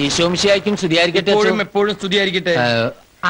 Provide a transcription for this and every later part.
ഈശോമിശിഹായ്ക്കും സ്തുതിയായിരിക്കട്ടെ. എപ്പോഴും സ്തുതിയായിരിക്കട്ടെ.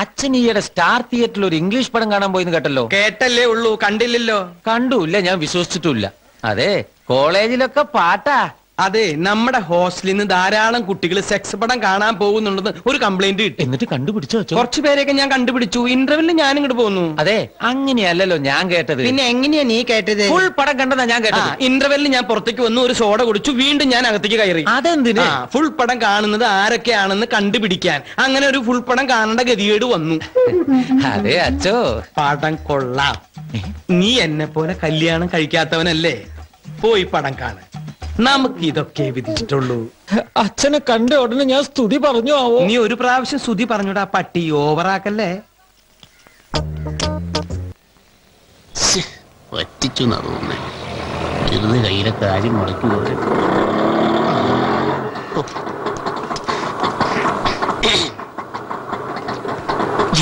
അച്ഛൻ ഈയിടെ സ്റ്റാർ തിയേറ്ററിൽ ഒരു ഇംഗ്ലീഷ് പടം കാണാൻ പോയിന്ന് കേട്ടല്ലോ. കേട്ടല്ലേ ഉള്ളൂ, കണ്ടില്ലല്ലോ. കണ്ടുല്ല, ഞാൻ വിശ്വസിച്ചിട്ടില്ല. അതെ, കോളേജിലൊക്കെ പാട്ടാ. അതെ, നമ്മുടെ ഹോസ്റ്റലിൽ നിന്ന് ധാരാളം കുട്ടികൾ സെക്സ് പടം കാണാൻ പോകുന്നുണ്ടെന്ന് ഒരു കംപ്ലൈന്റ് കിട്ടി. എന്നിട്ട് കണ്ടുപിടിച്ചോ? കുറച്ചു പേരെയൊക്കെ ഞാൻ കണ്ടുപിടിച്ചു. ഇന്റർവെല്ലിൽ ഞാൻ ഇങ്ങോട്ട് പോന്നു. അതെ, അങ്ങനെയല്ലല്ലോ ഞാൻ കേട്ടത്. പിന്നെ എങ്ങനെയാ നീ കേട്ടത്? ഫുൾ പടം കണ്ടതാ ഞാൻ കേട്ടത്. ഇന്റർവെല്ലിൽ ഞാൻ പുറത്തേക്ക് വന്നു, ഒരു സോഡ കുടിച്ചു, വീണ്ടും ഞാൻ അകത്തേക്ക് കയറി. അതെന്തിനാ? ഫുൾ പടം കാണുന്നത് ആരൊക്കെയാണെന്ന് കണ്ടുപിടിക്കാൻ. അങ്ങനെ ഒരു ഫുൾ പടം കാണേണ്ട ഗതികേട് വന്നു. അതെ അച്ഛോ, പടം കൊള്ളാം. നീ എന്നെ പോലെ കല്യാണം കഴിക്കാത്തവനല്ലേ, പോയി പടം കാണാൻ. നമുക്ക് ഇതൊക്കെ വിധിച്ചിട്ടുള്ളൂ. അച്ഛനെ കണ്ട ഉടനെ ഞാൻ സ്തുതി പറഞ്ഞു ആവോ? നീ ഒരു പ്രാവശ്യം സ്തുതി പറഞ്ഞൂടാ പട്ടി, ഓവറാക്കല്ലേ. പറ്റിച്ചു തോന്നുന്നേ, ചെറുത് കയ്യിലെ കാര്യം മുടക്കി പോയി.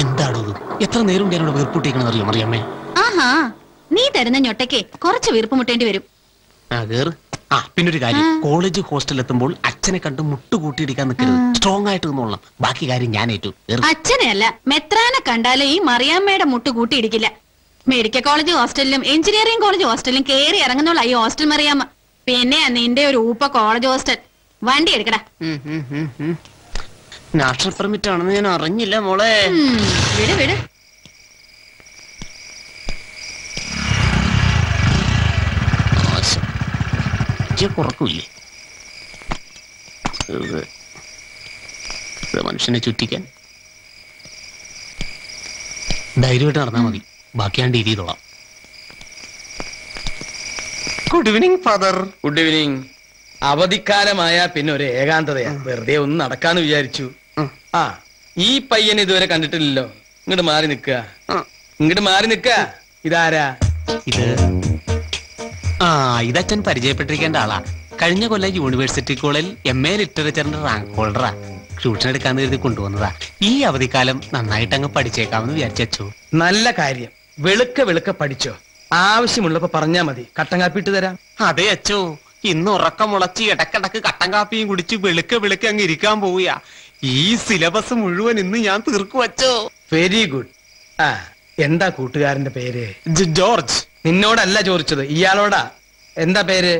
എന്താണത്? എത്ര നേരം ഞാനോട് വീർപ്പുട്ടിക്കണെന്ന് അറിയാം അറിയാമേ? ആഹാ, നീ തരുന്ന ഞൊട്ടയ്ക്ക് കുറച്ച് വീർപ്പ് മുട്ടേണ്ടി വരും. പിന്നൊരു കാര്യം, കോളേജ് ഹോസ്റ്റലിൽ എത്തുമ്പോൾ അച്ഛനെ കണ്ട് മുട്ടുകൂട്ടിയിടിക്കാൻ നിൽക്കരുത്. സ്ട്രോങ് ആയിട്ട് നിന്നോളാം. ബാക്കി കാര്യം ഞാൻ ഏറ്റു. അച്ഛനെ അല്ല, മെത്രാനെ കണ്ടാലും ഈ മറിയാമ്മയുടെ മുട്ട് കൂട്ടിയിടിക്കില്ല. മെഡിക്കൽ കോളേജ് ഹോസ്റ്റലിലും എഞ്ചിനീയറിംഗ് കോളേജ് ഹോസ്റ്റലിലും കേറി ഇറങ്ങുന്നുള്ള ഈ ഹോസ്റ്റൽ മറിയാമ്മ. പിന്നെ നിന്റെ ഒരു ഊപ്പ കോളേജ് ഹോസ്റ്റൽ. വണ്ടി എടുക്കടാ. നാഷണൽ പെർമിറ്റ് ആണെന്ന് ഞാൻ അറിഞ്ഞില്ല മോളെ. വിട് വിട്. കുറക്കില്ലേ മനുഷ്യനെ ചുറ്റിക്കാൻ? ധൈര്യമായിട്ട് നടന്നാൽ മതി, ബാക്കി ഞാൻ ഡീൽ ചെയ്തോളാം. Good evening father. Good evening. അവധിക്കാലമായ പിന്നെ ഒരു ഏകാന്തതയാ. വെറുതെ ഒന്ന് നടക്കാന്ന് വിചാരിച്ചു. ഈ പയ്യനെ ഇതുവരെ കണ്ടിട്ടില്ലല്ലോ. ഇങ്ങോട്ട് മാറി നിക്ക, ഇങ്ങോട്ട് മാറി നിക്ക. ഇതാരാ? ഇതച്ഛൻ പരിചയപ്പെട്ടിരിക്കേണ്ട ആളാ. കഴിഞ്ഞ കൊല്ലം യൂണിവേഴ്സിറ്റി കോളേജിൽ MA ലിറ്ററേച്ചറിന്റെ റാങ്ക് ഹോൾഡറാ. ട്യൂഷൻ എടുക്കാന്ന് കരുതി കൊണ്ടുവന്നതാ. ഈ അവധിക്കാലം നന്നായിട്ട് അങ്ങ് പഠിച്ചേക്കാമെന്ന് വിചാരിച്ചു. നല്ല കാര്യം. വെളുക്ക പഠിച്ചോ. ആവശ്യമുള്ളപ്പോ പറഞ്ഞാ മതി, കട്ടൻ കാപ്പി ഇട്ട് തരാം. അതെ അച്ചോ, ഇന്ന് ഉറക്കം മുളച്ച് ഇടക്കിടക്ക് കട്ടൻ കാപ്പിയും കുടിച്ച് വെളുക്ക അങ്ങ് ഇരിക്കാൻ പോവുക. ഈ സിലബസ് മുഴുവൻ ഇന്ന് ഞാൻ തീർക്കും അച്ചോ. Very good. എന്താ കൂട്ടുകാരന്റെ പേര്? ജോർജ്. നിന്നോടല്ല ചോദിച്ചത്, ഇയാളോടാ. എന്താ പേര്?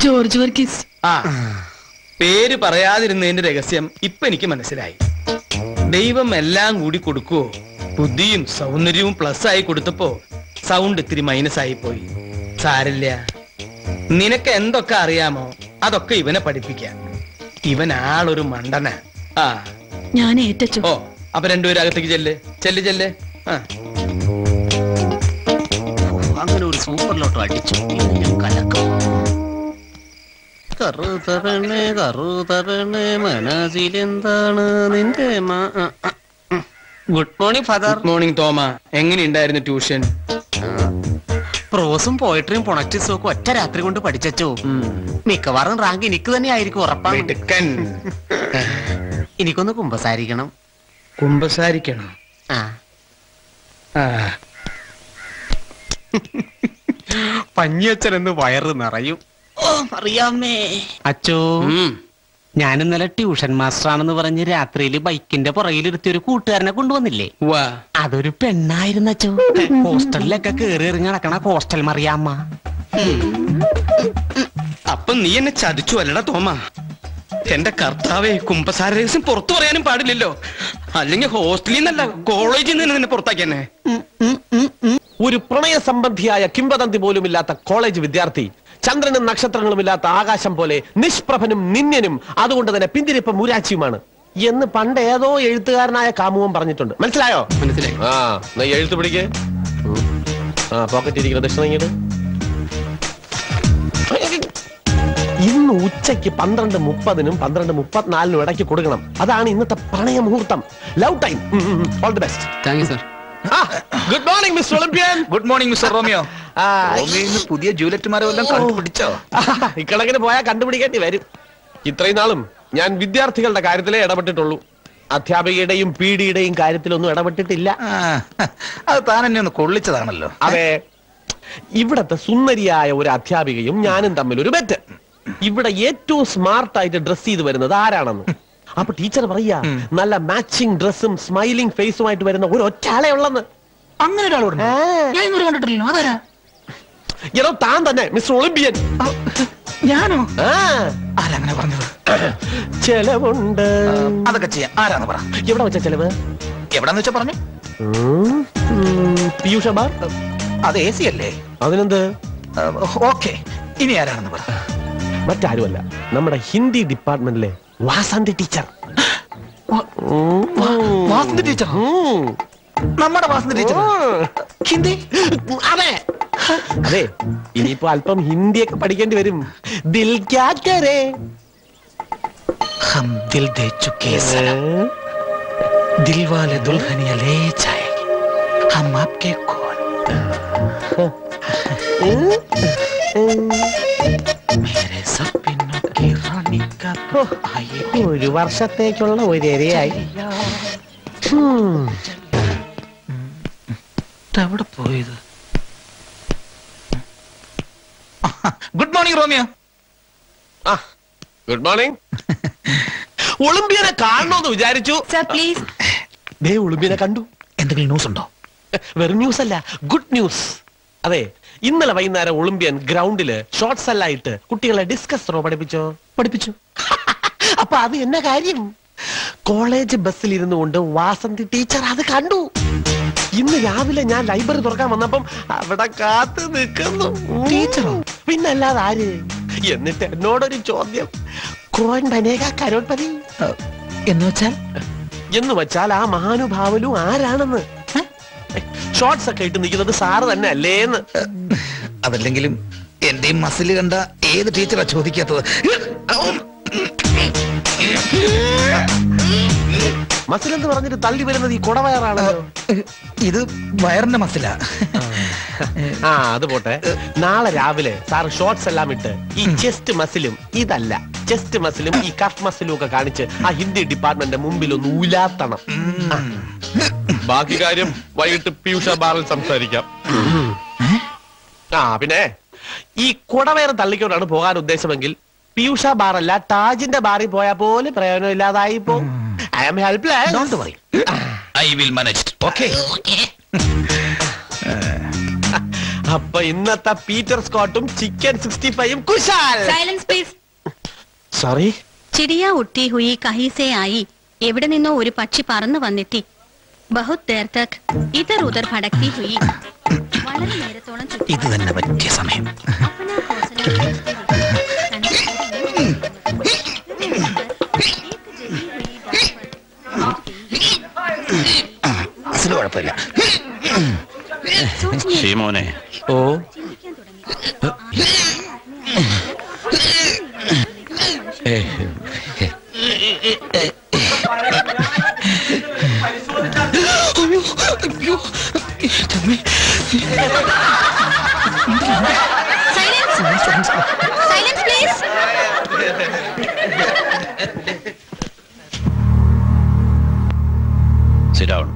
ജോർജ് വർഗീസ്. പേര് പറയാതിരുന്നതിന്റെ രഹസ്യം ഇപ്പൊ എനിക്ക് മനസ്സിലായി. ദൈവം എല്ലാം കൂടി കൊടുക്കുവോ? ബുദ്ധിയും സൗന്ദര്യവും പ്ലസ് ആയി കൊടുത്തപ്പോ സൗണ്ട് ഇത്തിരി മൈനസ് ആയി പോയി. സാരില്ല, നിനക്ക് എന്തൊക്കെ അറിയാമോ അതൊക്കെ ഇവനെ പഠിപ്പിക്കാം. ഇവൻ ആളൊരു മണ്ടന. ഞാൻ ഏറ്റു. ഓ, അപ്പൊ രണ്ടുപേരും അകത്തേക്ക് ചെല്ല്. അങ്ങനെ ഒരു സൂപ്പർ ലോട്ടോ അടിച്ചു. കറുതരണേ മനസ്സിലെന്താണ് നിന്റെ? Good morning father. Good morning Thoma. എങ്ങനെയുണ്ടായിരുന്നു ട്യൂഷൻ? പ്രോസും പോയട്രിയും പൊണക്റ്റിസും ഒക്കെ ഒറ്റ രാത്രി കൊണ്ട് പഠിച്ചോ. മിക്കവാറും റാങ്ക് എനിക്ക് തന്നെ ആയിരിക്കും ഉറപ്പാണ്. എനിക്കൊന്ന് കുമ്പസാരിക്കണം. കുമ്പസാരിക്കണം? പഞ്ഞിയച്ഛനെന്ന് വയറ് നിറയും. അറിയാമേ അച്ചോ, ഞാൻ ഇന്നലെ ട്യൂഷൻ മാസ്റ്റർ ആണെന്ന് പറഞ്ഞ് രാത്രിയിൽ ബൈക്കിന്റെ പുറകിലിരുത്തി ഒരു കൂട്ടുകാരനെ കൊണ്ടുവന്നില്ലേ? അതൊരു പെണ്ണായിരുന്നു അച്ചോ. ഹോസ്റ്റലിലൊക്കെ കേറി ഇറങ്ങി നടക്കണ ഹോസ്റ്റൽ മറിയാമ്മ. അപ്പൊ നീ എന്നെ ചതിച്ചു അല്ലടാ തോമ? എന്റെ കർത്താവേ, കുമ്പസാര രഹസ്യം പുറത്തു പറയാനും പാടില്ലല്ലോ. അല്ലെങ്കിൽ ഹോസ്റ്റലിൽ നിന്നല്ല കോളേജിൽ നിന്ന് നിന്നെ പുറത്താക്കിയെന്നെ. ഒരു പ്രണയ സംബന്ധിയായ കിംവദന്തി പോലുമില്ലാത്ത കോളേജ് വിദ്യാർത്ഥി, ചന്ദ്രനും നക്ഷത്രങ്ങളുമില്ലാത്ത ആകാശം പോലെ നിഷ്പ്രഭനും നിന്യനും, അതുകൊണ്ട് തന്നെ പിന്തിരിപ്പ മൂരാച്ചിയുമാണ് എന്ന് പണ്ട് ഏതോ എഴുത്തുകാരനായ കാമുവൻ പറഞ്ഞിട്ടുണ്ട്. മനസ്സിലായോ? മനസ്സിലായി. എഴുത്ത് പിടിക്കേ. പോക്കറ്റ് ഇരിക്കുന്ന ദക്ഷിണ ഇന്ന് ഉച്ചയ്ക്ക് 12:30 12:34 ഇടയ്ക്ക് കൊടുക്കണം. അതാണ് ഇന്നത്തെ പ്രണയ മുഹൂർത്തം. Love time. All the best. Thank you sir. Good morning mister Olympian. Good morning mister Romeo. പുതിയ ജൂലറ്റുമാരെ വല്ലതും കണ്ടുപിടിച്ചോ? ഇക്കണക്കിന് പോയാൽ കണ്ടുപിടിക്കേണ്ടി വരും. ഇത്രയും നാളും ഞാൻ വിദ്യാർത്ഥികളുടെ കാര്യത്തിലേ ഇടപെട്ടിട്ടുള്ളൂ. അധ്യാപികയുടെയും പീഡിയുടെയും കാര്യത്തിലൊന്നും ഇടപെട്ടിട്ടില്ല. അത് താൻ എന്നെ ഒന്ന് കൊള്ളിച്ചതാണല്ലോ. അതെ, ഇവിടത്തെ സുന്ദരിയായ ഒരു അധ്യാപികയും ഞാനും തമ്മിൽ ഒരു ബെറ്റ്. ഇവിടെ ഏറ്റവും സ്മാർട്ട് ആയിട്ട് ഡ്രസ് ചെയ്ത് വരുന്നത് ആരാണെന്ന്. അപ്പൊ ടീച്ചർ പറയാ നല്ല മാച്ചിങ് ഡ്രസ്സും സ്മൈലിംഗ് ഫേസുമായിട്ട് വരുന്ന ഒരു ഒറ്റാളെ ഉള്ളെന്ന്. അങ്ങനെ ഒരാളുണ്ട് ഞാൻ ഇന്നൊരു കണ്ടിട്ടില്ലല്ലോ. അതാരാ? ഏതോ താൻ തന്നെ മിസ്റ്റർ ഒളിമ്പിയൻ. ഞാനോ? ആരങ്ങനെ പറഞ്ഞത്? ചെലവുണ്ട്. അതൊക്കെ ചെയ്യാം. ആരാന്ന് പറ. എവിടെ വെച്ച ചെലവ്? എവിടാന്ന് വെച്ചാ പറഞ്ഞു. പീയൂഷ ബാർ. അത് AC അല്ലേ? അതിനെന്ത്? ഓക്കെ, ഇനി ആരാണെന്ന് പറ. മറ്റാരുമല്ല, നമ്മുടെ ഹിന്ദി ഡിപ്പാർട്ട്മെന്റിലെ വാസന്തി ടീച്ചർ. വാസന്തി ടീച്ചർ? നമ്മുടെ വാസന്തി ടീച്ചർ ഹിന്ദി? അതെ അതെ. ഇനിയിപ്പോ അല്പം ഹിന്ദിയൊക്കെ പഠിക്കേണ്ടി വരും. ദിൽ ക്യാ കരേ ഹം ദിൽ ദേ ചുക്കേ സനം ദിൽ വാലെ ദുൽഹനിയ ലേ ജായേഗി ഹം ആപ്കെ കോൻ മേരെ സപ്പനോ കി റാണി കാ ആയേ. ഒരു വർഷത്തേക്കുള്ള ഒരു ഇരയായി. എവിടെ പോയത്? Good morning Romeo. Good morning. ഒളിമ്പിയനെ കാണണോന്ന് വിചാരിച്ചു. പ്ലീസ്. ദേ ഒളിമ്പിയനെ കണ്ടു. എന്തെങ്കിലും ന്യൂസ് ഉണ്ടോ? വെറും ന്യൂസ് അല്ല, ഗുഡ് ന്യൂസ്. അതെ, ഇന്നലെ വൈകുന്നേരം ഒളിമ്പിയൻ ഗ്രൗണ്ടില് ഷോർട്സ് എല്ലാം ഇട്ട് കുട്ടികളെ ഡിസ്കസ് ത്രോ പഠിപ്പിച്ചു. അപ്പൊ അത് എന്ന കാര്യം? കോളേജ് ബസ്സിൽ ഇരുന്നു കൊണ്ട് വാസന്തി ടീച്ചർ അത് കണ്ടു. ഇന്ന് രാവിലെ ഞാൻ ലൈബ്രറി തുറക്കാൻ വന്നപ്പം അവിടെ കാത്തു നിൽക്കുന്നു. ടീച്ചറോ? പിന്നല്ലാതെ ആര്? എന്നിട്ട് എന്നോടൊരു ചോദ്യം, കോൻ ബനേഗ കരോട്ട്പതി എന്ന് വെച്ചാൽ ആ മഹാനുഭാവലും ആരാണെന്ന്. ഷോർട്സ് ഒക്കെ ഇട്ട് നിൽക്കുന്നത് സാറ് തന്നെ അല്ലേന്ന്. അതല്ലെങ്കിലും എന്റെയും മസിൽ കണ്ട ഏത് ടീച്ചറാ ചോദിക്കാത്തത്? മസിൽ എന്ന് പറഞ്ഞിട്ട് തള്ളി വരുന്നത് ഈ കുടവയറാണല്ലോ. ഇത് വയറിന്റെ മസിലാ. അത് പോട്ടെ. നാളെ രാവിലെ സാറ് ഷോർട്സ് എല്ലാം ഇട്ട് ഈ ചെസ്റ്റ് മസിലും ഇതല്ല ചെസ്റ്റ് മസിലും ഈ കഫ് മസിലും ഒക്കെ കാണിച്ച് ആ ഹിന്ദി ഡിപ്പാർട്ട്മെന്റിന്റെ മുമ്പിൽ ഒന്ന് ഊലാത്തണം. ബാക്കി കാര്യം വൈകിട്ട് പീയൂഷ ബാറിൽ സംസാരിക്കാം. പിന്നെ ഈ കുടവയർ തള്ളിക്കൊണ്ടാണ് പോകാൻ ഉദ്ദേശമെങ്കിൽ പീയൂഷ ബാറല്ല താജിന്റെ ബാറിൽ പോയാൽ പോലും പ്രയോജനമില്ലാതായി പോകും. I am helpless. Don't worry. I will manage. Okay. അപ്പൊ ഇന്നത്തെ പീറ്റർ സ്കോട്ടും ചിക്കൻ 65 കുശാൽ. Silence please. സോറി. ചിടിയ ഉട്ടി ഹുയി കഹി സേ ആയി. എവിടെ നിന്നോ ഒരു പക്ഷി പറന്നു വന്നെത്തി. ബഹുത് ദേർ തക് ഇധർ ഉധർ ഭടക്തി ഹുയി. വളരെ നേരത്തോളം ഇത് തന്നെ പറ്റിയ സമയം. അസല് കുഴപ്പമില്ല. ശീമോനെ. ഓ, സൈലൻസ് പ്ലീസ്. Sit down.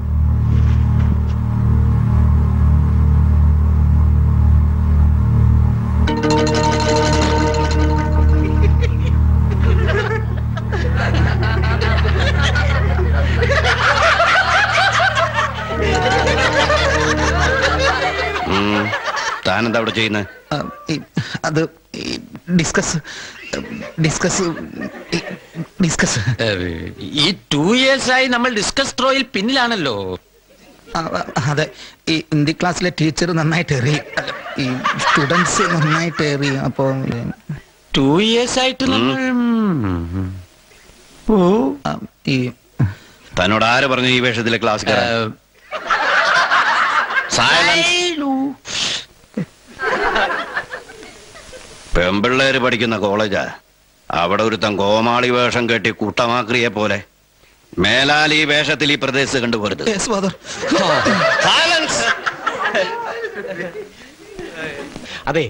താനെന്താ അവിടെ ചെയ്യുന്നത്? അത് ഡിസ്കസ്. ഈ 2 years ആയി നമ്മൾ ഡിസ്കസ് ത്രോയിൽ പിന്നിലാണല്ലോ. അതെ, ഈ ഹിന്ദി ക്ലാസ്സിലെ ടീച്ചർ നന്നായിട്ട് എറി, ഈ സ്റ്റുഡൻസ് നന്നായിട്ട് എറി. അപ്പോ 2 years ആയിട്ട് നമ്മൾ ഈ തന്നോട് ആര് പറഞ്ഞു ഈ വേഷത്തിലെ ക്ലാസ് കയറാൻ? പെമ്പിള്ളേര് പഠിക്കുന്ന കോളേജാ. അവിടെ ഒരുത്തൻ കോമാളി വേഷം കെട്ടി കൂട്ടമാക്രിയെ പോലെ മേലാൽ ഈ വേഷത്തിൽ ഈ പ്രദേശത്ത് കണ്ടുപോരുത്. അതെ,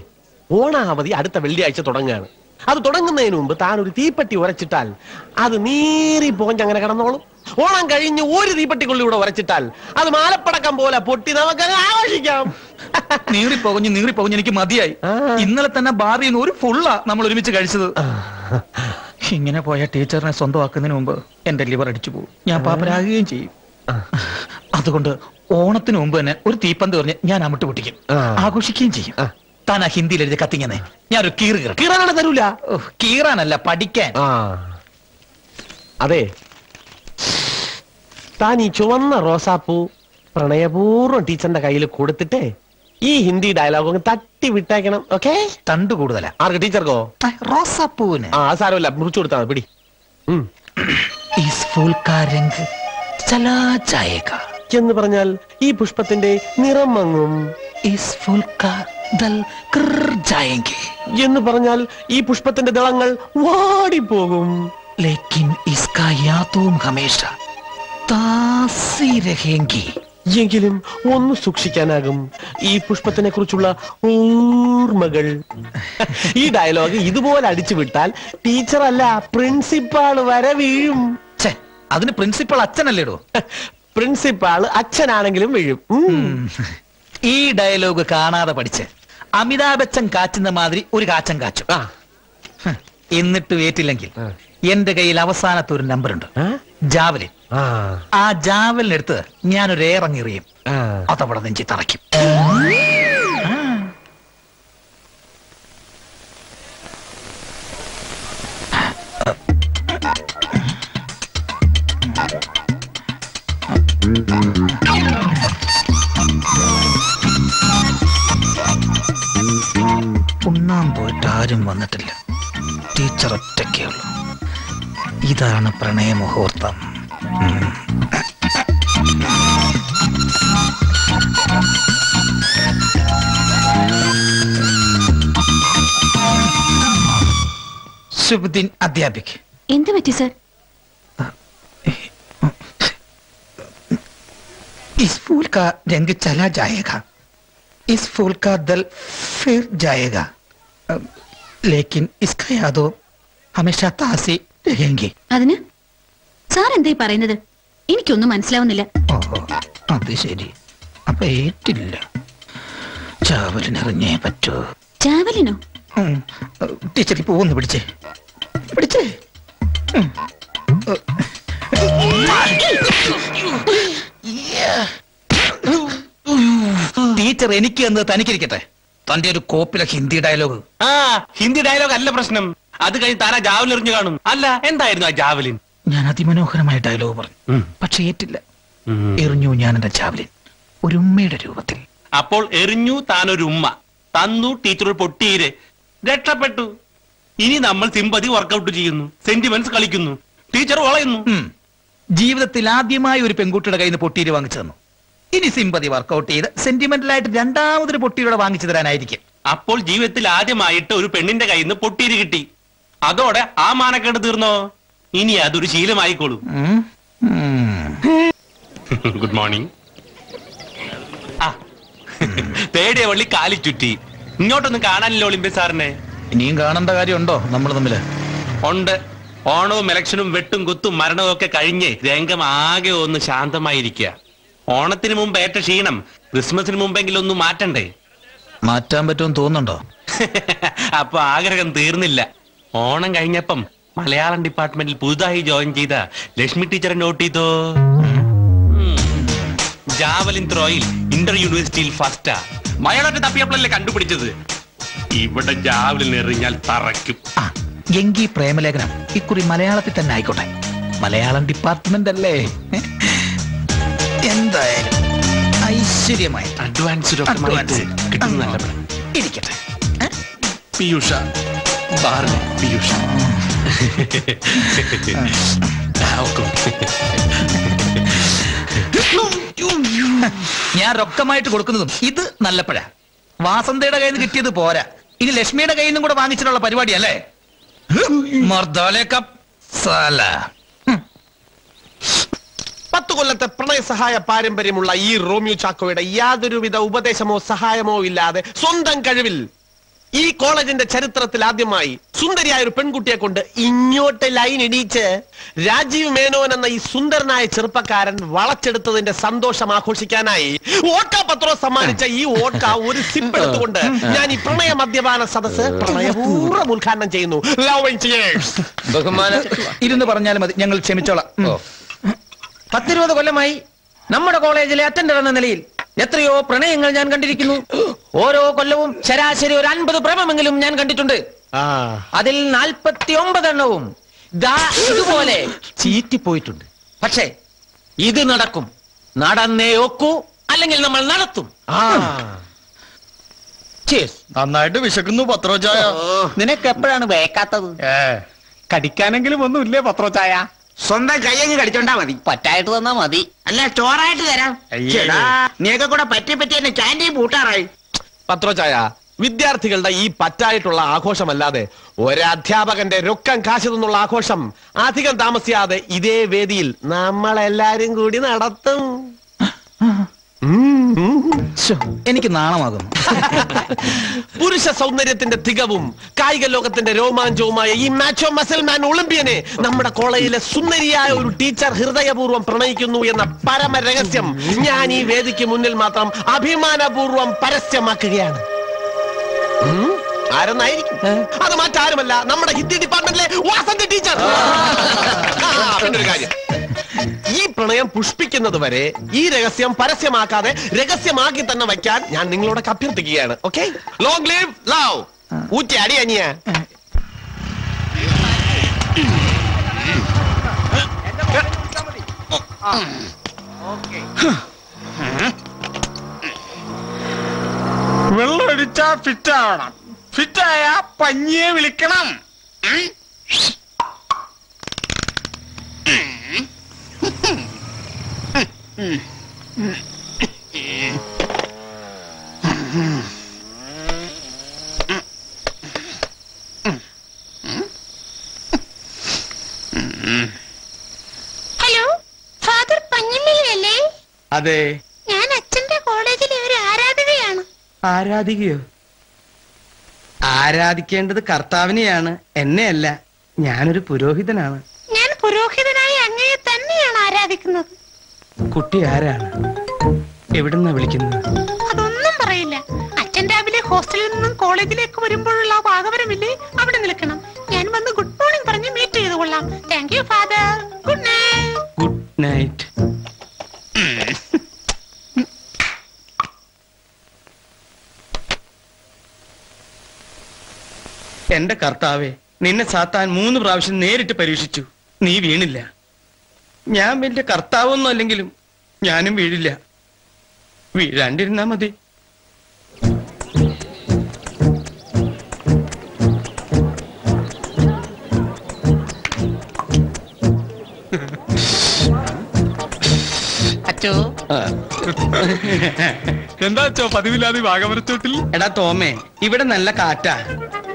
ഓണാവധി അടുത്ത വെള്ളിയാഴ്ച തുടങ്ങുകയാണ്. അത് തുടങ്ങുന്നതിന് മുമ്പ് താൻ ഒരു തീപ്പെട്ടി ഉരച്ചിട്ടാൽ അത് നീറി പോഞ്ഞങ്ങനെ കിടന്നോളും. ഓണം കഴിഞ്ഞ് ഒരു തീപ്പെട്ടിക്കുള്ളിലൂടെ ഉരച്ചിട്ടാൽ അത് മാലപ്പടക്കം പോലെ പൊട്ടി നമുക്ക് ആഘോഷിക്കാം. നീറിപ്പോകഞ്ഞ് എനിക്ക് മതിയായി. ഇന്നലെ തന്നെ ബാറിൽ നിന്ന് ഒരു ഫുള്ളാ നമ്മൾ ഒരുമിച്ച് കഴിച്ചത്. ഇങ്ങനെ പോയ ടീച്ചറിനെ സ്വന്തമാക്കുന്നതിന് മുമ്പ് എന്റെ ലിവർ അടിച്ചു പോകും, ഞാൻ പാപ്പരാകുകയും ചെയ്യും. അതുകൊണ്ട് ഓണത്തിന് മുമ്പ് തന്നെ ഒരു തീപ്പന്ത് പറഞ്ഞ് ഞാൻ അമിട്ട് പൊട്ടിക്കും, ആഘോഷിക്കുകയും ചെയ്യും. താൻ ആ ഹിന്ദിയിൽ എഴുതി കത്തിങ്ങനെ ഞാനൊരു കീറാനാണ് തരൂല. കീറാനല്ല, പഠിക്കാൻ. അതെ, താൻ ഈ ചുവന്ന റോസാപ്പൂ പ്രണയപൂർവ്വം ടീച്ചറിന്റെ കയ്യിൽ കൊടുത്തിട്ടേ ഈ ഹിന്ദി ഡയലോഗ് ഒന്ന് തട്ടി വിട്ടേക്കണം. ഓക്കെ? തണ്ട് കൂടുതലാ. ആർക്ക്? ടീച്ചർക്കോ? റോസാപ്പൂവിന്. സാരമില്ല, മുറിച്ചു കൊടുത്താൽ പിടി. എന്ന് പറഞ്ഞാൽ ഈ പുഷ്പത്തിന്റെ നിറം മങ്ങും. എന്ന് പറഞ്ഞാൽ ഈ പുഷ്പത്തിന്റെ ദളങ്ങൾ വാടിപ്പോകും. എങ്കിലും ഒന്ന് സൂക്ഷിക്കാനാകും, ഈ പുഷ്പത്തിനെ കുറിച്ചുള്ള ഓർമ്മകൾ. ഈ ഡയലോഗ് ഇതുപോലെ അടിച്ചു വിട്ടാൽ ടീച്ചറല്ല പ്രിൻസിപ്പാൾ വരെ വീഴും. അതിന് പ്രിൻസിപ്പൾ അച്ഛനല്ലേടോ? പ്രിൻസിപ്പാൾ അച്ഛനാണെങ്കിലും വീഴും. ഈ ഡയലോഗ് കാണാതെ പഠിച്ച് അമിതാഭ് ബച്ചൻ കാച്ചുന്ന മാതിരി ഒരു കാച്ചൻ കാച്ചും. എന്നിട്ട് ഏറ്റില്ലെങ്കിൽ എന്റെ കയ്യിൽ അവസാനത്തെ ഒരു നമ്പർ ഉണ്ട്, ജാവലിൻ. ആ ജാവലിനെടുത്ത് ഞാനൊരു ഏറങ്ങിറിയും, അതവിടെ നെഞ്ചി തറയ്ക്കും. ഉണ്ണാൻ പോയിട്ട് ആരും വന്നിട്ടില്ല, ടീച്ചർ ഒറ്റയ്ക്കേ ഉള്ളൂ. ഇതാണ് പ്രണയമുഹൂർത്തം. ശുഭദിൻ അധ്യാപിക. എന്ത് പറ്റി സർ? इस फूल का रंग चला जाएगा, इस फूल का दल फिर जाएगा, लेकिन इसका यादो हमेशा तासी रहेंगे. അതിന് സാർ എന്തായി പറയുന്നത്? എനിക്കൊന്നും മനസ്സിലാവുന്നില്ല. അത് ശരി, അപ്പൊ ഏറ്റില്ല. ചാവലിനെറിഞ്ഞേ പറ്റൂ. ചാവലിനോ? ടീച്ചർ ഇപ്പൊ ഒന്ന് പിടിച്ചേ പിടിച്ചേ. ടീച്ചർ എനിക്ക് എന്ന് തനിക്കിരിക്കട്ടെ. തന്റെ ഒരു കോപ്പിലെ ഹിന്ദി ഡയലോഗ്. ഹിന്ദി ഡയലോഗ് അല്ല പ്രശ്നം, അത് കഴിഞ്ഞ് താനാ ജാവലിൻ എറിഞ്ഞു കാണും. അല്ല, എന്തായിരുന്നു ആ ജാവലിൻ? ഞാൻ അതിമനോഹരമായ ഡയലോഗ് പറഞ്ഞു, പക്ഷെ ഏറ്റില്ല. എറിഞ്ഞു ഞാൻ എന്റെ ജാവലിൻ ഒരു ഉമ്മയുടെ രൂപത്തിൽ. അപ്പോൾ എറിഞ്ഞു താനൊരു ഉമ്മ, തന്നു ടീച്ചർ ഒരു പൊട്ടീര്, രക്ഷപ്പെട്ടു. ഇനി നമ്മൾ സിമ്പതി വർക്കൗട്ട് ചെയ്യുന്നു, സെന്റിമെന്റ്സ് കളിക്കുന്നു, ടീച്ചർ വളയുന്നു. ജീവിതത്തിൽ ആദ്യമായി ഒരു പെൺകുട്ടിയുടെ കയ്യിൽ നിന്ന് പൊട്ടീര് വാങ്ങിച്ചു തന്നു. ഇനി സിമ്പതി വർക്കൗട്ട് ചെയ്ത് സെന്റിമെന്റലായിട്ട് രണ്ടാമതൊരു പൊട്ടീരോടെ വാങ്ങിച്ചു തരാനായിരിക്കും. അപ്പോൾ ജീവിതത്തിൽ ആദ്യമായിട്ട് ഒരു പെണ്ണിന്റെ കയ്യിൽ നിന്ന് പൊട്ടീര് കിട്ടി. അതോടെ ആ മാനക്കേട് തീർന്നോ? ഇനി അതൊരു ശീലമായിക്കോളൂ. Good morning. തേടിയ വള്ളി കാലി ചുറ്റി. ഇങ്ങോട്ടൊന്നും കാണാനില്ല ഒളിമ്പ്യ സാറിനെ. ഇനിയും കാണേണ്ട കാര്യമുണ്ടോ നമ്മൾ തമ്മില്? ഉണ്ട്. ഓണവും ഇലക്ഷനും വെട്ടും കുത്തും മരണവും ഒക്കെ കഴിഞ്ഞ് രംഗം ആകെ ഒന്ന് ശാന്തമായിരിക്കുക. ഓണത്തിന് മുമ്പ് ഏറ്റ ക്ഷീണം ക്രിസ്മസിന് മുമ്പെങ്കിലും ഒന്നും മാറ്റണ്ടേ? മാറ്റാൻ പറ്റുമെന്ന് തോന്നുന്നുണ്ടോ? അപ്പൊ ആഗ്രഹം തീർന്നില്ല. ഓണം കഴിഞ്ഞപ്പം മലയാളം ഡിപ്പാർട്ട്മെന്റിൽ പുതുതായി ജോയിൻ ചെയ്ത ലക്ഷ്മി ടീച്ചറെ നോട്ട് ചെയ്തോ? ജാവലിൻ ത്രോയിൽ ഇന്റർ യൂണിവേഴ്സിറ്റിയിൽ ഫസ്റ്റാ. മലയാളത്തെ തപ്പിയപ്പോഴല്ലേ കണ്ടുപിടിച്ചത്. ഇവിടെ ജാവലിൻ എറിഞ്ഞാൽ തറയ്ക്കും. എങ്കി പ്രേമലേഖനം ഇക്കുറി മലയാളത്തിൽ തന്നെ ആയിക്കോട്ടെ. മലയാളം ഡിപ്പാർട്ട്മെന്റ് അല്ലേ? എന്തായാലും ഐശ്വര്യമായി അഡ്വാൻസ് ഇരിക്കട്ടെ. പീയൂഷ ബാറിന് പീയൂഷ. ഞാൻ രൊക്കമായിട്ട് കൊടുക്കുന്നതും ഇത് നല്ലപ്പഴ. വാസന്തയുടെ കയ്യിൽ നിന്ന് കിട്ടിയത് പോരാ, ഇനി ലക്ഷ്മിയുടെ കയ്യിൽ നിന്നും കൂടെ വാങ്ങിച്ചിട്ടുള്ള പരിപാടിയല്ലേ? 10 കൊല്ലത്തെ പ്രണയ സഹായ പാരമ്പര്യമുള്ള ഈ റോമിയോ ചാക്കോയുടെ യാതൊരുവിധ ഉപദേശമോ സഹായമോ ഇല്ലാതെ സ്വന്തം കഴിവിൽ ഈ കോളേജിന്റെ ചരിത്രത്തിൽ ആദ്യമായി സുന്ദരിയായ ഒരു പെൺകുട്ടിയെ കൊണ്ട് ഇങ്ങോട്ട് ലൈൻ ഇടിച്ച് രാജീവ് മേനോൻ എന്ന ഈ സുന്ദരനായ ചെറുപ്പക്കാരൻ വളച്ചെടുത്തതിന്റെ സന്തോഷം ആഘോഷിക്കാനായി വോഡ്ക പത്രോസ് സമ്മാനിച്ച ഈ വോഡ്ക ഒരു സിപ്പ് എടുത്തുകൊണ്ട് ഞാൻ ഈ പ്രണയ മദ്യപാന സദസ്സ് പ്രണയപൂർവ്വം ഉദ്ഘാടനം ചെയ്യുന്നു. ബഹുമാനം ഇരുന്ന് പറഞ്ഞാലും മതി, ഞങ്ങൾ ക്ഷമിച്ചോളാം. 10-20 കൊല്ലമായി നമ്മുടെ കോളേജിലെ അറ്റൻഡർ എന്ന നിലയിൽ എത്രയോ പ്രണയങ്ങൾ ഞാൻ കണ്ടിരിക്കുന്നു. ഓരോ കൊല്ലവും ശരാശരി ഒരു 50 പ്രേമമെങ്കിലും ഞാൻ കണ്ടിട്ടുണ്ട്. അതിൽ 49 എണ്ണവും ഇതുപോലെ ചീറ്റിപ്പോയിട്ടുണ്ട്. പക്ഷേ ഇത് നടക്കും, നടന്നേ ഒക്കൂ, അല്ലെങ്കിൽ നമ്മൾ നടത്തും. നന്നായിട്ട് വിശക്കുന്നു പത്രോചായ. നിനക്ക് എപ്പോഴാണ് വേക്കാത്തത്? കടിക്കാനെങ്കിലും ഒന്നുമില്ലേ പത്രോചായ? സ്വന്തം കയ്യങ്ങ് കടിച്ചോണ്ടാ മതി. പറ്റായിട്ട് തന്നാ മതി. അല്ല ചോറായിട്ട് തരാം. നീയൊക്കെ കൂടെ പറ്റി എന്നെ ക്യാൻറ്റീൻ പൂട്ടാറായി. പത്രോചായ, വിദ്യാർത്ഥികളുടെ ഈ പറ്റായിട്ടുള്ള ആഘോഷമല്ലാതെ ഒരധ്യാപകന്റെ രൊക്കം കാശ് തന്നുള്ള ആഘോഷം അധികം താമസിയാതെ ഇതേ വേദിയിൽ നമ്മളെല്ലാരും കൂടി നടത്തും. എനിക്ക് നാണമാകുന്നു. പുരുഷ സൗന്ദര്യത്തിന്റെ തികവും കായിക ലോകത്തിന്റെ രോമാഞ്ചവുമായ ഈ മാച്ചോ മസിൽ മാൻ ഒളിമ്പ്യനെ നമ്മുടെ കോളേജിലെ സുന്ദരിയായ ഒരു ടീച്ചർ ഹൃദയപൂർവ്വം പ്രണയിക്കുന്നു എന്ന പരമ രഹസ്യം ഞാൻ ഈ വേദിക്ക് മുന്നിൽ മാത്രം അഭിമാനപൂർവ്വം പരസ്യമാക്കുകയാണ്. ആരെന്നായിരിക്കും? അത് മറ്റാരുമല്ല, നമ്മുടെ ഹിന്ദി ഡിപ്പാർട്ട്മെന്റിലെ വാസന്തി ടീച്ചർ. പിന്നെ ഒരു കാര്യം, ഈ പ്രണയം പുഷ്പിക്കുന്നത് വരെ ഈ രഹസ്യം പരസ്യമാക്കാതെ രഹസ്യമാക്കി തന്നെ വയ്ക്കാൻ ഞാൻ നിങ്ങളോടൊക്കെ അഭ്യർത്ഥിക്കുകയാണ്. ഓക്കെ? Long live love. ഊറ്റി അടി അനിയ. വെള്ളം അടിച്ചാ ഫിറ്റാവണം, ഫിറ്റായ പഞ്ഞിയെ വിളിക്കണം. ഹലോ, ഫാദർ പഞ്ഞിമേലല്ലേ? അതെ. ഞാൻ അച്ഛന്റെ കോളേജിലെ ഒരു ആരാധികയാണ്. ആരാധികയോ? ആരാധിക്കേണ്ടത് കർത്താവിനെയാണ്, എന്നെയല്ല. ഞാനൊരു പുരോഹിതനാണ്. ഞാൻ പുരോഹിതനായ അങ്ങയെ തന്നെയാണ് ആരാധിക്കുന്നത്. കുട്ടി ആരാണ്? എവിടുന്നാ വിളിക്കുന്നത്? അതൊന്നും പറയില്ല. അച്ഛൻ രാവിലെ ഹോസ്റ്റലിൽ നിന്നും കോളേജിലേക്ക് വരുമ്പോഴുള്ള ആ വാഗവരമില്ലേ, അവിടെ നിൽക്കണം. ഞാൻ വന്ന് ഗുഡ് മോർണിംഗ് പറഞ്ഞ് മീറ്റ് ചെയ്ത് കൊള്ളാം. Thank you father. Good night. Good night. എന്റെ കർത്താവേ, നിന്നെ സാത്താൻ 3 പ്രാവശ്യം നേരിട്ട് പരീക്ഷിച്ചു. നീ വീണില്ല. ഞാൻ വലിയ കർത്താവൊന്നും അല്ലെങ്കിലും ഞാനും വീഴില്ല. വീഴാണ്ടിരുന്നാ മതി. അച്ചോ, എന്താ അച്ചോ പതിവില്ലാതെ വാഗമരച്ചോട്ടിൽ? എടാ തോമേ, ഇവിടെ നല്ല കാറ്റാ.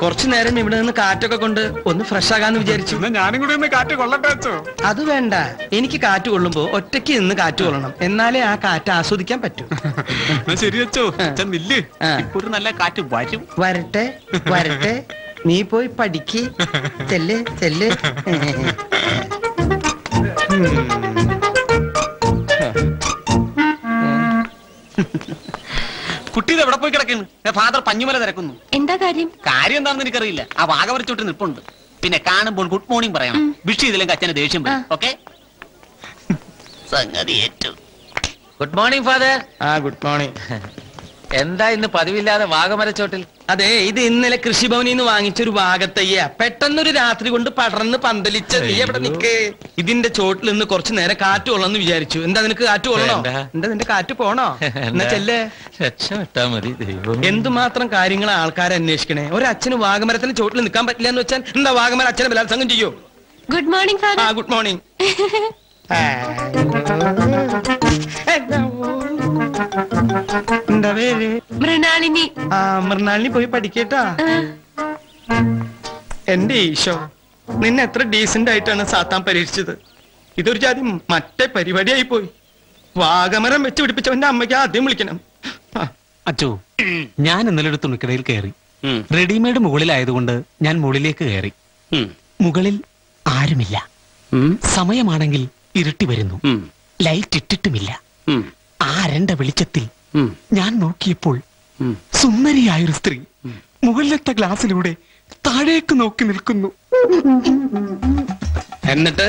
കുറച്ചു നേരം ഇവിടെ നിന്ന് കാറ്റൊക്കെ കൊണ്ട് ഒന്ന് ഫ്രഷ് ആകാന്ന് വിചാരിച്ചു. ഞാനും കൂടി ഒന്ന് കാറ്റ് കൊള്ളട്ടെ അച്ചോ? അത് വേണ്ട, എനിക്ക് കാറ്റ് കൊള്ളുമ്പോ ഒറ്റയ്ക്ക് നിന്ന് കാറ്റ് കൊള്ളണം. എന്നാലേ ആ കാറ്റ് ആസ്വദിക്കാൻ പറ്റൂ. ശരി അച്ചോ, നില്ല്. ഇപ്പൊ ഒരു നല്ല കാറ്റ് വരും. വരട്ടെ വരട്ടെ, നീ പോയി പഠിക്ക്. ചെല്ല് ചെല്ല്. കുട്ടി എവിടെ പോയി കിടക്കുന്നു? ഫാദർ പഞ്ഞുമല തിരക്കുന്നു. എന്താ കാര്യം? കാര്യം എന്താണെന്ന് എനിക്കറിയില്ല. ആ വാഗവരച്ചോട്ട് നിൽപ്പുണ്ട്. പിന്നെ കാണുമ്പോൾ ഗുഡ് മോർണിംഗ് പറയണം. വിഷ് ചെയ്തില്ലെങ്കിൽ അച്ഛനെ ദേഷ്യം വരും. ഓക്കെ? സംഗതി ഏറ്റു. Good morning father. Good morning. എന്താ ഇന്ന് പതിവില്ലാതെ വാഗമരച്ചോട്ടിൽ? അതെ, ഇത് ഇന്നലെ കൃഷിഭവനിൽ നിന്ന് വാങ്ങിച്ചൊരു വാഗത്തയ്യ. പെട്ടെന്നൊരു രാത്രി കൊണ്ട് പടർന്ന് പന്തലിച്ച. നീ എവിടെ നിൽക്കേ? ഇതിന്റെ ചോട്ടിൽ നിന്ന് കുറച്ചു നേരം കാറ്റ് കൊള്ളാന്ന് വിചാരിച്ചു. എന്താ നിനക്ക് കാറ്റ് കൊള്ളണോ? എന്താ നിന്റെ കാറ്റ് പോണോ? എന്നാ ചെല്ലേ, രക്ഷപ്പെട്ടാ മതി. ദൈവം, എന്തുമാത്രം കാര്യങ്ങളെ ആൾക്കാരെ അന്വേഷിക്കണേ. ഒരച്ഛന് വാഗമരത്തിന് ചോട്ടിൽ നിൽക്കാൻ പറ്റില്ല എന്ന് വെച്ചാൽ എന്താ വാഗമര അച്ഛനെ ബലാത്സംഗം ചെയ്യോ? Good morning father. Good morning. എന്താ പേര്? മൃണാളിനി. മൃണാളിനി പോയി പഠിക്കേട്ടാ. എന്റെ ഈശോ, നിന്നെ എത്ര ഡീസന്റ് ആയിട്ടാണ് സാത്താൻ പരീക്ഷിച്ചത്. ഇതൊരു ജാതി മറ്റേ പരിപാടിയായി പോയി. വാഗമരം വെച്ച് പിടിപ്പിച്ചവന്റെ അമ്മയ്ക്ക് ആദ്യം വിളിക്കണം. അച്ചോ, ഞാൻ ഇന്നലെ ഒരു തുണിക്കടയിൽ കയറി. റെഡിമെയ്ഡ് മുകളിലായതുകൊണ്ട് ഞാൻ മുകളിലേക്ക് കയറി. മുകളിൽ ആരുമില്ല. സമയമാണെങ്കിൽ ഇരുട്ടി വരുന്നു. ലൈറ്റ് ഇട്ടിട്ടുമില്ല. ആ അരണ്ട വെളിച്ചത്തിൽ ഞാൻ നോക്കിയപ്പോൾ സുന്ദരിയായൊരു സ്ത്രീ മുകളിലത്തെ ഗ്ലാസ്സിലൂടെ താഴേക്ക് നോക്കി നിൽക്കുന്നു. എന്നിട്ട്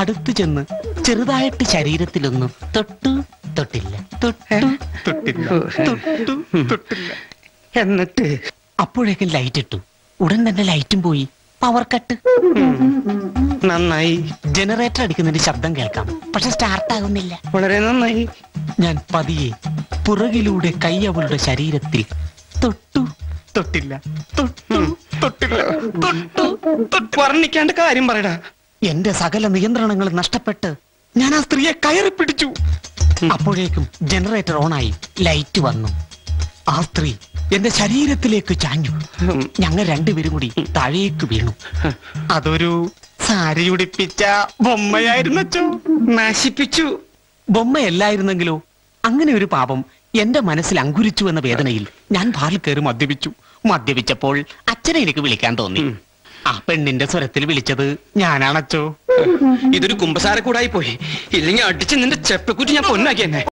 അടുത്തു ചെന്ന് ചെറുതായിട്ട് ശരീരത്തിലൊന്നും തൊട്ടു തൊട്ടില്ല, തൊട്ടു തൊട്ടില്ല, തൊട്ടു തൊട്ടില്ല. എന്നിട്ട് അപ്പോഴേക്കും ലൈറ്റ് ഇട്ടു. ഉടൻ തന്നെ ലൈറ്റും പോയി. Power cut. നന്നായി. ജനറേറ്റർ അടിക്കുന്നതിന്റെ ശബ്ദം കേൾക്കാം, പക്ഷെ സ്റ്റാർട്ട് ആകുന്നില്ല. വളരെ നന്നായി. ഞാൻ പതിയെ പുറകിലൂടെ കൈ അവളുടെ ശരീരത്തിൽ തൊട്ടു തൊട്ടില്ല, തൊട്ടു തൊട്ടില്ല, തൊട്ടു. വർണ്ണിക്കാണ്ട് കാര്യം പറയടാ. എന്റെ സകല നിയന്ത്രണങ്ങളും നഷ്ടപ്പെട്ട് ഞാൻ ആ സ്ത്രീയെ കയറി പിടിച്ചു. അപ്പോഴേക്കും ജനറേറ്റർ ഓണായി, ലൈറ്റ് വന്നു. ആ സ്ത്രീ എന്റെ ശരീരത്തിലേക്ക് ചാഞ്ഞു. ഞങ്ങൾ രണ്ടുപേരും കൂടി താഴേക്ക് വീണു. അതൊരു സാരി ഉടിപ്പിച്ച ബൊമ്മയായിരുന്നച്ചോ. നശിപ്പിച്ചു. ബൊമ്മയല്ലായിരുന്നെങ്കിലോ? അങ്ങനെ ഒരു പാപം എന്റെ മനസ്സിൽ അങ്കുരിച്ചു എന്ന വേദനയിൽ ഞാൻ ബാറിൽ കയറി മദ്യപിച്ചു. മദ്യപിച്ചപ്പോൾ അച്ഛനെ എനിക്ക് വിളിക്കാൻ തോന്നി. ആ പെണ്ണിന്റെ സ്വരത്തിൽ വിളിച്ചത് ഞാനാണച്ചോ. ഇതൊരു കുമ്പസാരക്കൂടായി പോയി. ഇല്ലെങ്കിൽ അടിച്ച് നിന്റെ ചെപ്പക്കുറ്റി ഞാൻ പൊന്നാക്കി എന്നെ.